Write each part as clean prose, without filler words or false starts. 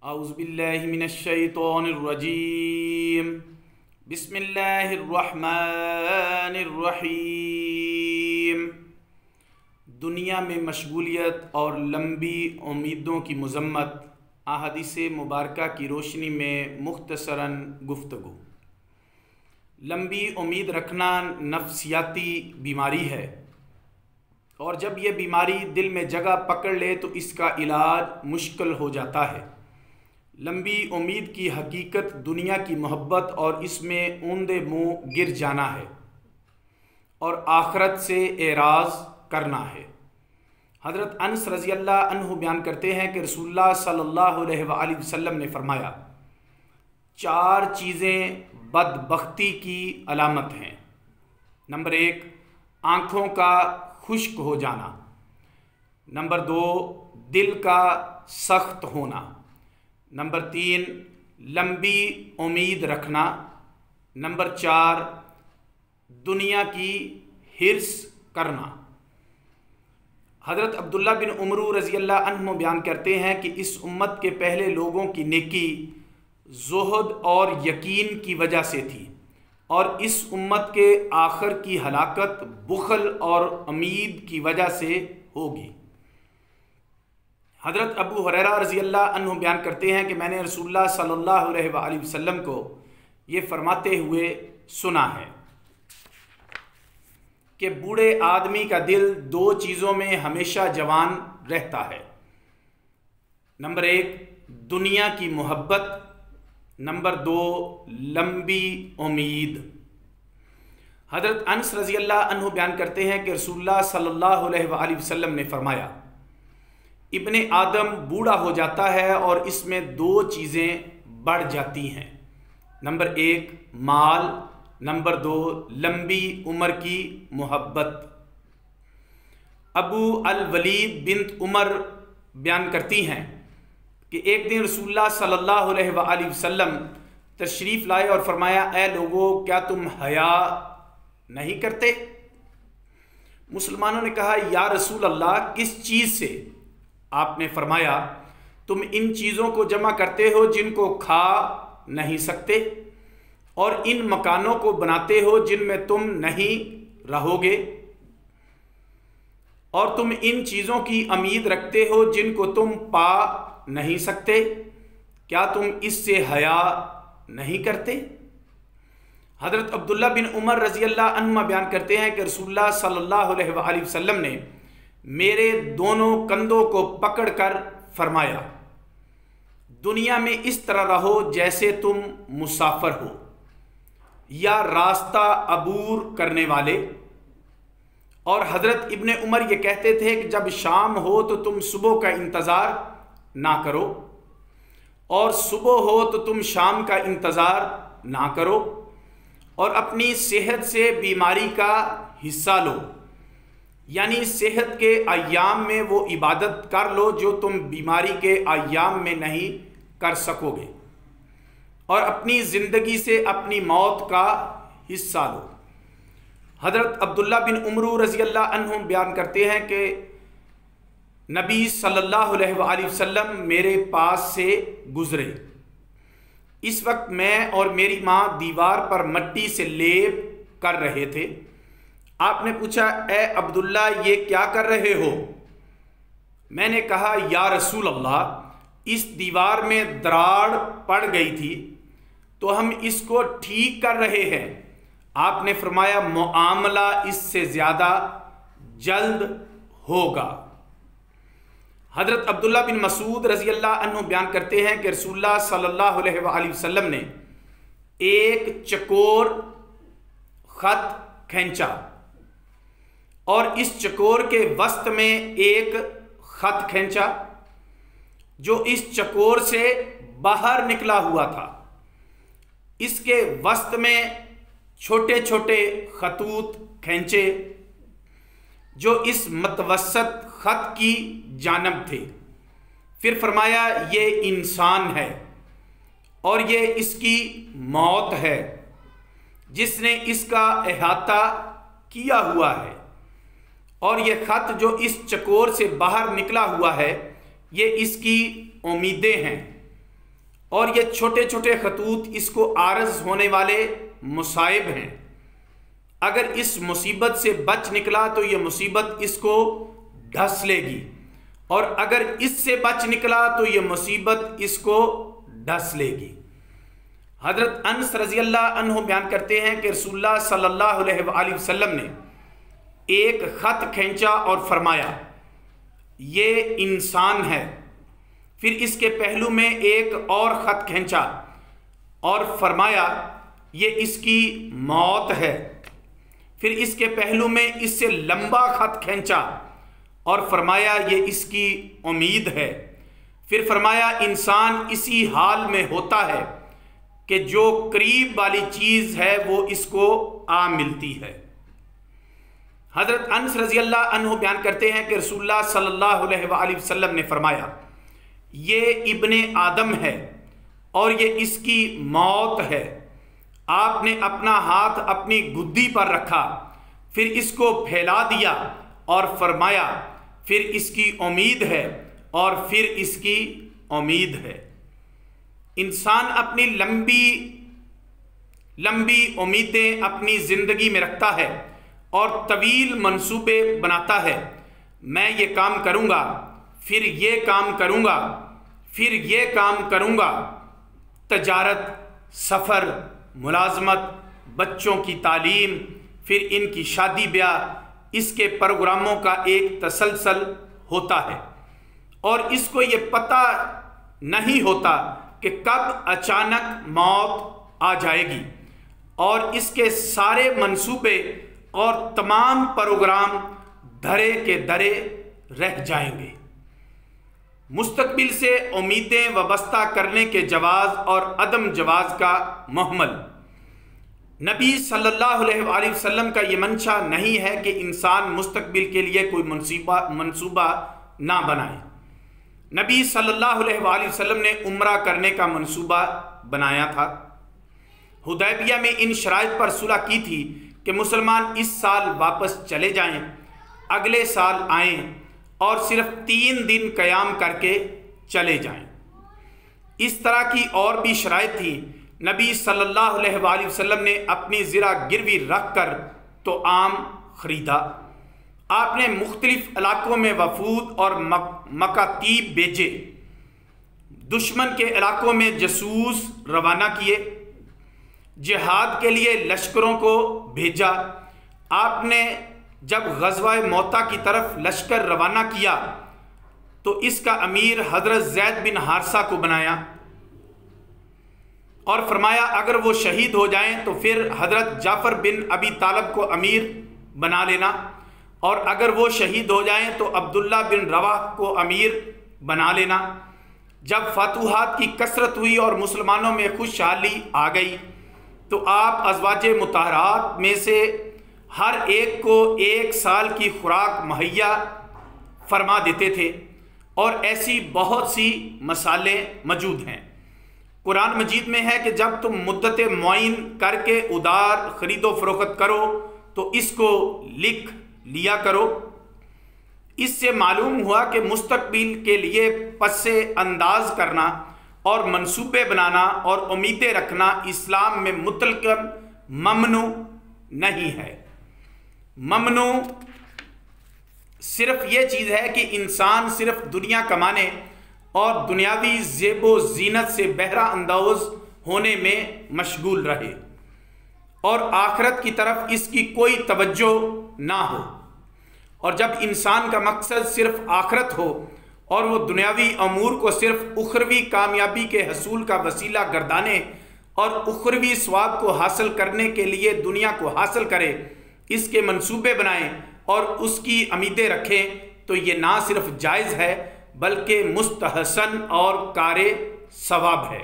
औज़ुबिल्लाहि मिनश्शैतानिर्रजीम बिस्मिल्लाहिर्रहमानिर्रहीम। दुनिया में मशगूलियत और लंबी उम्मीदों की मज़म्मत अहादीस मुबारका की रोशनी में मुख्तसरन गुफ्तगू। लंबी उम्मीद रखना नफ्सियाती बीमारी है और जब यह बीमारी दिल में जगह पकड़ ले तो इसका इलाज मुश्किल हो जाता है। लंबी उम्मीद की हकीकत दुनिया की मोहब्बत और इसमें ऊंधे मुँह गिर जाना है और आखरत से एराज़ करना है। हज़रत अनस रज़ी अल्लाह अन्हु बयान करते हैं कि रसूलुल्लाह सल्लल्लाहु अलैहि वसल्लम ने फरमाया, 4 चीज़ें बदबख्ती की अलामत हैं। नंबर 1, आँखों का खुश्क हो जाना। नंबर 2, दिल का सख्त होना। नंबर 3, लंबी उम्मीद रखना। नंबर 4, दुनिया की हिर्स करना। हज़रत अब्दुल्ला बिन उमर रज़ी अल्लाह अन्हु बयान करते हैं कि इस उम्मत के पहले लोगों की नेकी ज़ुहद और यकीन की वजह से थी और इस उम्मत के आखिर की हलाकत बुखल और उम्मीद की वजह से होगी। हज़रत अबू हुरैरा रज़ी अल्लाह अन्हु बयान करते हैं कि मैंने रसूलुल्लाह सल्लल्लाहु अलैहि वसल्लम को ये फरमाते हुए सुना है कि बूढ़े आदमी का दिल 2 चीज़ों में हमेशा जवान रहता है। नंबर 1, दुनिया की मोहब्बत। नंबर 2, लंबी उम्मीद। हज़रत अनस रज़ी अल्लाह अन्हु बयान करते हैं कि रसूलुल्लाह सल्लल्लाहु अलैहि वसल्लम ने फरमाया, इब्ने आदम बूढ़ा हो जाता है और इसमें 2 चीज़ें बढ़ जाती हैं। नंबर 1, माल। नंबर 2, लंबी उम्र की मोहब्बत। अबू अल वलीद बिन्त उमर बयान करती हैं कि एक दिन रसूलुल्लाह सल्लल्लाहु अलैहि वसल्लम तशरीफ़ लाए और फरमाया, ए लोगों, क्या तुम हया नहीं करते? मुसलमानों ने कहा, या रसूल अल्लाह, किस चीज़ से? आपने फरमाया, तुम इन चीज़ों को जमा करते हो जिनको खा नहीं सकते और इन मकानों को बनाते हो जिनमें तुम नहीं रहोगे और तुम इन चीज़ों की उम्मीद रखते हो जिनको तुम पा नहीं सकते। क्या तुम इससे हया नहीं करते? हज़रत अब्दुल्ला बिन उमर रज़ी अल्लाह अन्हुमा बयान करते हैं कि रसूलुल्लाह सल्लल्लाहु अलैहि वसल्लम ने मेरे दोनों कंधों को पकड़कर फरमाया, दुनिया में इस तरह रहो जैसे तुम मुसाफिर हो या रास्ता अबूर करने वाले। और हज़रत इब्ने उमर ये कहते थे कि जब शाम हो तो तुम सुबह का इंतज़ार ना करो और सुबह हो तो तुम शाम का इंतज़ार ना करो और अपनी सेहत से बीमारी का हिस्सा लो, यानी सेहत के अय्याम में वो इबादत कर लो जो तुम बीमारी के अय्याम में नहीं कर सकोगे और अपनी ज़िंदगी से अपनी मौत का हिस्सा लो। हज़रत अब्दुल्ला बिन उमर रज़ी अल्लाह अन्हु बयान करते हैं कि नबी सल्लल्लाहु अलैहि वसल्लम मेरे पास से गुज़रे। इस वक्त मैं और मेरी माँ दीवार पर मिट्टी से लेप कर रहे थे। आपने पूछा, ए अब्दुल्ला, ये क्या कर रहे हो? मैंने कहा, या रसूल अल्लाह, इस दीवार में दरार पड़ गई थी तो हम इसको ठीक कर रहे हैं। आपने फरमाया, मुआमला इससे ज़्यादा जल्द होगा। हज़रत अब्दुल्ला बिन मसूद रज़ी अल्लाह अन्हु बयान करते हैं कि रसूलुल्लाह सल्लल्लाहु अलैहि वसल्लम ने एक चकोर ख़त खींचा और इस चकोर के वस्त में एक ख़त खींचा जो इस चकोर से बाहर निकला हुआ था। इसके वस्त में छोटे छोटे खतूत खींचे जो इस मतवसत ख़त की जानब थे। फिर फरमाया, ये इंसान है और ये इसकी मौत है जिसने इसका अहाता किया हुआ है और ये ख़त जो इस चकोर से बाहर निकला हुआ है ये इसकी उम्मीदें हैं। और ये छोटे छोटे खतूत इसको आरज होने वाले मुसाइब हैं। अगर इस मुसीबत से बच निकला तो ये मुसीबत इसको ढस लेगी, और अगर इससे बच निकला तो ये मुसीबत इसको ढस लेगी। हजरत अनस रज़ी अल्लाह अन्हु बयान करते हैं कि रसूलुल्लाह सल्लल्लाहु अलैहि वसल्लम ने एक ख़त खींचा और फरमाया, ये इंसान है। फिर इसके पहलू में एक और ख़त खींचा और फरमाया, ये इसकी मौत है। फिर इसके पहलू में इससे लंबा ख़त खींचा और फरमाया, ये इसकी उम्मीद है। फिर फरमाया, इंसान इसी हाल में होता है कि जो करीब वाली चीज़ है वो इसको आ मिलती है। हज़रत अनस रज़ी अल्लाह अन्हु बयान करते हैं कि रसूलुल्लाह सल्लल्लाहु अलैहि वसल्लम ने फरमाया, ये इब्ने आदम है और ये इसकी मौत है। आपने अपना हाथ अपनी गुद्दी पर रखा, फिर इसको फैला दिया और फरमाया, फिर इसकी उम्मीद है और फिर इसकी उम्मीद है। इंसान अपनी लंबी लंबी उम्मीदें अपनी ज़िंदगी में रखता है और तवील मंसूबे बनाता है। मैं ये काम करूँगा, फिर ये काम करूँगा, फिर ये काम करूँगा। तजारत, सफ़र, मुलाजमत, बच्चों की तालीम, फिर इनकी शादी ब्याह, इसके प्रोग्रामों का एक तसलसल होता है और इसको ये पता नहीं होता कि कब अचानक मौत आ जाएगी और इसके सारे मंसूबे और तमाम प्रोग्राम धरे के धरे रह जाएंगे। मुस्तकबिल से उम्मीदें वाबस्ता करने के जवाज़ और अदम जवाज़ का मुहम्मल। नबी सल्लल्लाहु अलैहि वसल्लम का ये मंशा नहीं है कि इंसान मुस्तकबिल के लिए कोई मंसूबा ना बनाए। नबी सल्लल्लाहु अलैहि वसल्लम ने उम्रा करने का मंसूबा बनाया था। हुदैबिया में इन शराइत पर सुलह की थी कि मुसलमान इस साल वापस चले जाएं, अगले साल आएं और सिर्फ 3 दिन क़याम करके चले जाएं। इस तरह की और भी शराइत थी। नबी सल्लल्लाहु अलैहि वसल्लम ने अपनी ज़रा गिरवी रख कर तो आम ख़रीदा। आपने मुख्तलिफ इलाकों में वफूद और मकातीब भेजे, दुश्मन के इलाकों में जसूस रवाना किए, जिहाद के लिए लश्करों को भेजा। आपने जब ग़ज़वा मौता की तरफ लश्कर रवाना किया तो इसका अमीर हज़रत ज़ैद बिन हारसा को बनाया और फरमाया, अगर वो शहीद हो जाएं तो फिर हज़रत जाफ़र बिन अबी तालब को अमीर बना लेना, और अगर वो शहीद हो जाएं तो अब्दुल्ला बिन रवाह को अमीर बना लेना। जब फतूहात की कसरत हुई और मुसलमानों में खुशहाली आ गई तो आप अज़वाजे मुतहरात में से हर एक को 1 साल की खुराक मुहैया फरमा देते थे, और ऐसी बहुत सी मसालें मौजूद हैं। कुरान मजीद में है कि जब तुम मुद्दत मुअय्यन करके उधार ख़रीदो फ़रोख्त करो तो इसको लिख लिया करो। इससे मालूम हुआ कि मुस्तकबिल के लिए पस्से अंदाज करना और मंसूबे बनाना और उम्मीदें रखना इस्लाम में मुतलकन ममनू नहीं है। ममनू सिर्फ ये चीज़ है कि इंसान सिर्फ दुनिया कमाने और दुनियावी ज़ेबो ज़ीनत से बहरा अंदाज होने में मशगूल रहे और आखिरत की तरफ इसकी कोई तवज्जो ना हो। और जब इंसान का मकसद सिर्फ आखिरत हो और वो दुनियावी अमूर को सिर्फ उखरवी कामयाबी के हसूल का वसीला गर्दाने और उखरवी स्वाब को हासिल करने के लिए दुनिया को हासिल करे, इसके मंसूबे बनाएं और उसकी उम्मीदें रखें, तो ये ना सिर्फ जायज़ है बल्कि मुस्तहसन और कारे सवाब है।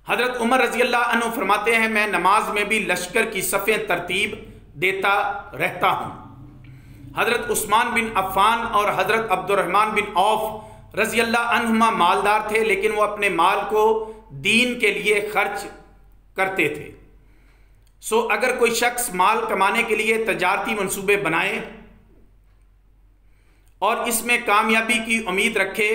हज़रत उमर रज़ी अल्लाह अन्हु फरमाते हैं, मैं नमाज में भी लश्कर की सफ़ें तरतीब देता रहता हूँ। हज़रत उस्मान बिन अफ़्फ़ान और हज़रत अब्दुर्रहमान बिन औफ रज़ी अल्लाह अन्हुमा मालदार थे, लेकिन वो अपने माल को दीन के लिए खर्च करते थे। सो अगर कोई शख्स माल कमाने के लिए तजारती मंसूबे बनाए और इसमें कामयाबी की उम्मीद रखे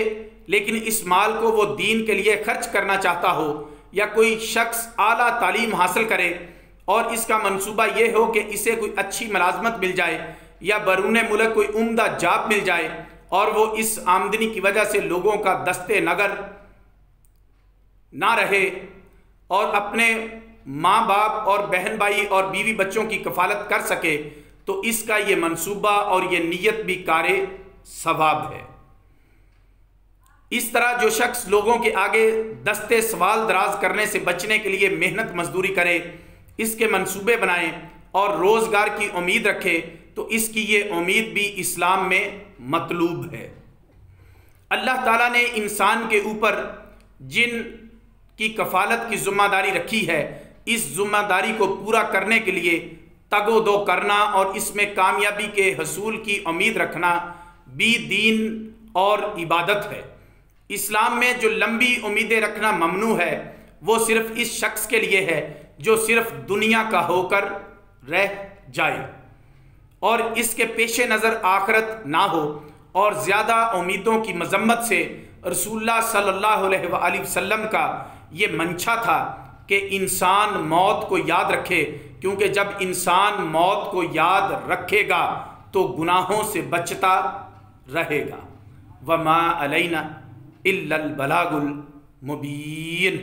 लेकिन इस माल को वो दीन के लिए खर्च करना चाहता हो, या कोई शख्स आला तालीम हासिल करे और इसका मंसूबा ये हो कि इसे कोई अच्छी मुलाजमत मिल जाए या बरूने मुल्क कोई उम्दा जॉब मिल जाए और वो इस आमदनी की वजह से लोगों का दस्ते नगर ना रहे और अपने माँ बाप और बहन भाई और बीवी बच्चों की कफालत कर सके, तो इसका ये मंसूबा और ये नीयत भी कारे सवाब है। इस तरह जो शख्स लोगों के आगे दस्ते सवाल दराज करने से बचने के लिए मेहनत मजदूरी करे, इसके मंसूबे बनाए और रोज़गार की उम्मीद रखे, तो इसकी ये उम्मीद भी इस्लाम में मतलूब है। अल्लाह ताला ने इंसान के ऊपर जिन की कफालत की ज़िम्मेदारी रखी है, इस ज़िम्मेदारी को पूरा करने के लिए तगो दो करना और इसमें कामयाबी के हसूल की उम्मीद रखना भी दीन और इबादत है। इस्लाम में जो लंबी उम्मीदें रखना ममनू है, वो सिर्फ इस शख्स के लिए है जो सिर्फ दुनिया का होकर रह जाए और इसके पेशे नज़र आखिरत ना हो। और ज़्यादा उम्मीदों की मजम्मत से रसूलुल्लाह सल्लल्लाहु अलैहि वसल्लम का ये मंशा था कि इंसान मौत को याद रखे, क्योंकि जब इंसान मौत को याद रखेगा तो गुनाहों से बचता रहेगा। वमा अलैना इल्लल बलागुल मुबीन।